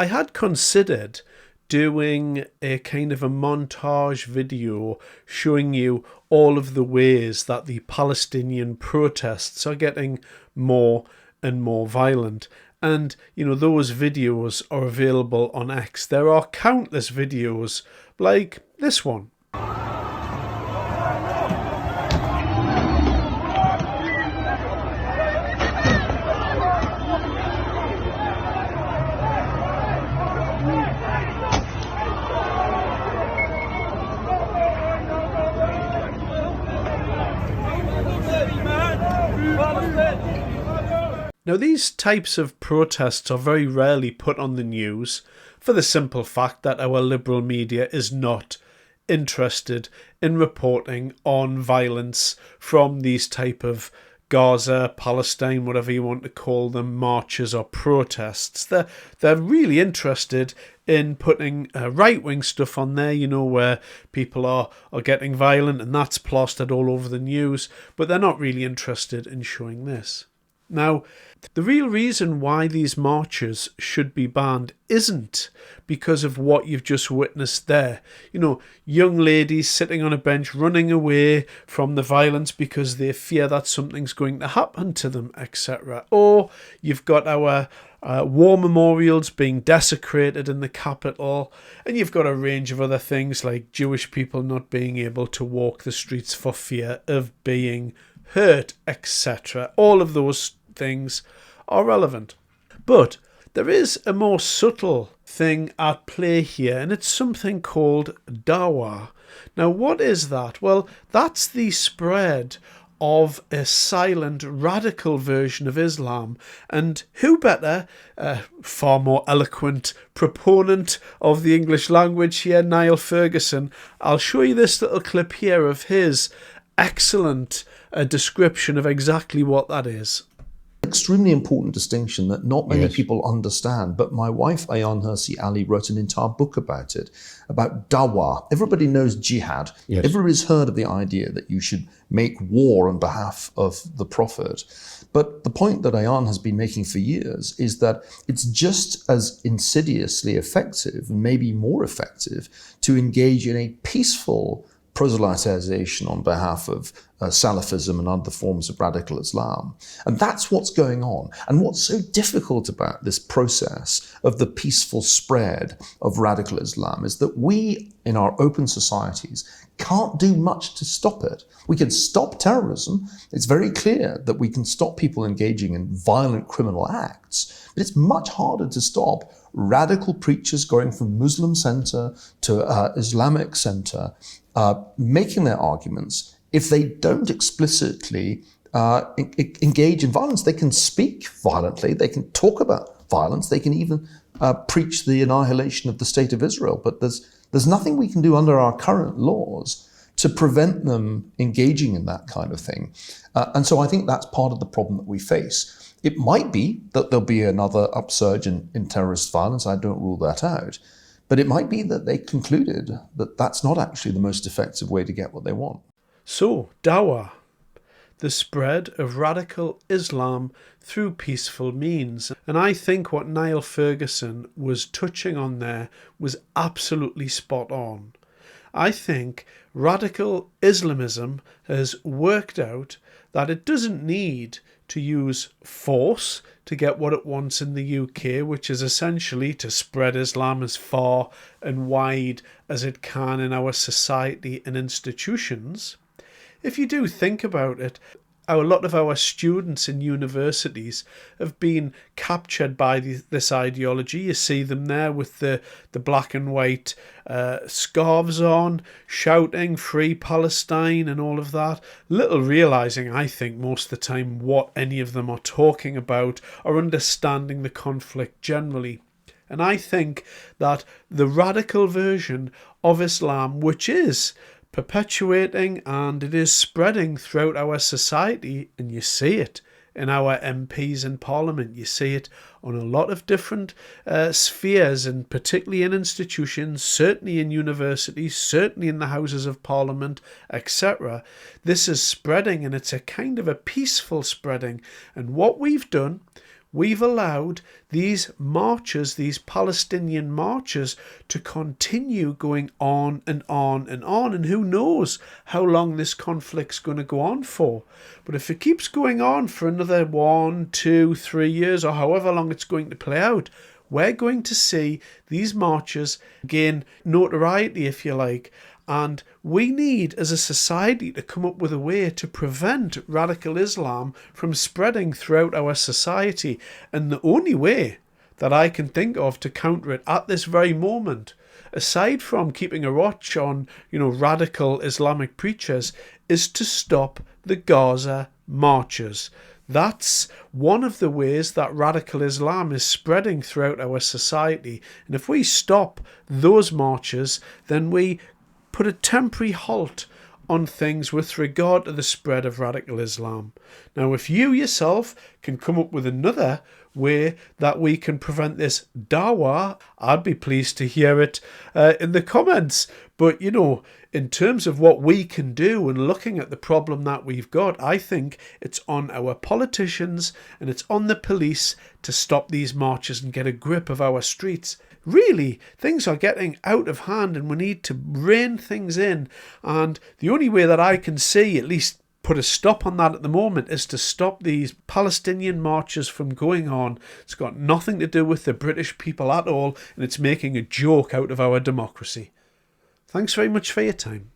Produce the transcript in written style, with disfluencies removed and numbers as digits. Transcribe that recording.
I had considered doing a kind of a montage video showing you all of the ways that the Palestinian protests are getting more and more violent. And, those videos are available on X. There are countless videos like this one. Now, these types of protests are very rarely put on the news for the simple fact that our liberal media is not interested in reporting on violence from these type of Gaza, Palestine, whatever you want to call them, marches or protests. They're really interested in putting right-wing stuff on there, where people are getting violent, and that's plastered all over the news, but they're not really interested in showing this. Now, the real reason why these marches should be banned isn't because of what you've just witnessed there. Young ladies sitting on a bench running away from the violence because they fear that something's going to happen to them, etc. Or you've got our war memorials being desecrated in the capital, and you've got a range of other things like Jewish people not being able to walk the streets for fear of being hurt, etc. All of those things are relevant. But there is a more subtle thing at play here, and it's something called dawah. Now, what is that? Well, that's the spread of a silent, radical version of Islam. And who better, far more eloquent proponent of the English language here, Niall Ferguson. I'll show you this little clip here of his excellent description of exactly what that is. Extremely important distinction that not many people understand, but my wife Ayaan Hirsi Ali wrote an entire book about it, about dawah. Everybody knows jihad. Yes. Everybody's heard of the idea that you should make war on behalf of the Prophet. But the point that Ayaan has been making for years is that it's just as insidiously effective, and maybe more effective, to engage in a peaceful proselytization on behalf of Salafism and other forms of radical Islam. And that's what's going on. And what's so difficult about this process of the peaceful spread of radical Islam is that we, in our open societies, can't do much to stop it. We can stop terrorism. It's very clear that we can stop people engaging in violent criminal acts, but it's much harder to stop radical preachers going from Muslim center to Islamic center, making their arguments. If they don't explicitly engage in violence, they can speak violently, they can talk about violence, they can even preach the annihilation of the state of Israel. But there's nothing we can do under our current laws to prevent them engaging in that kind of thing. And so I think that's part of the problem that we face. It might be that there'll be another upsurge in terrorist violence. I don't rule that out. But it might be that they concluded that that's not actually the most effective way to get what they want. So, dawah, the spread of radical Islam through peaceful means. And I think what Niall Ferguson was touching on there was absolutely spot on. I think radical Islamism has worked out that it doesn't need to use force to get what it wants in the UK, which is essentially to spread Islam as far and wide as it can in our society and institutions. If you do think about it, a lot of our students in universities have been captured by this ideology. You see them there with the black and white scarves on, shouting Free Palestine and all of that, little realising, I think, most of the time what any of them are talking about or understanding the conflict generally. And I think that the radical version of Islam, which is perpetuating and it is spreading throughout our society, and you see it in our MPs in Parliament, you see it on a lot of different spheres, and particularly in institutions, certainly in universities, certainly in the Houses of Parliament, etc. This is spreading, and it's a kind of a peaceful spreading. And what we've done, we've allowed these marches, these Palestinian marches, to continue going on and on and on. And who knows how long this conflict's going to go on for. But if it keeps going on for another 1, 2, 3 years, or however long it's going to play out, we're going to see these marches gain notoriety, if you like. And we need, as a society, to come up with a way to prevent radical Islam from spreading throughout our society. And the only way that I can think of to counter it at this very moment, aside from keeping a watch on, radical Islamic preachers, is to stop the Gaza marches. That's one of the ways that radical Islam is spreading throughout our society. And if we stop those marches, then we put a temporary halt on things with regard to the spread of radical Islam. Now, if you yourself can come up with another way that we can prevent this dawah, I'd be pleased to hear it in the comments. But, in terms of what we can do and looking at the problem that we've got, I think it's on our politicians and it's on the police to stop these marches and get a grip of our streets. Really, things are getting out of hand and we need to rein things in. And the only way that I can see, at least put a stop on that at the moment, is to stop these Palestinian marches from going on. It's got nothing to do with the British people at all, and it's making a joke out of our democracy. Thanks very much for your time.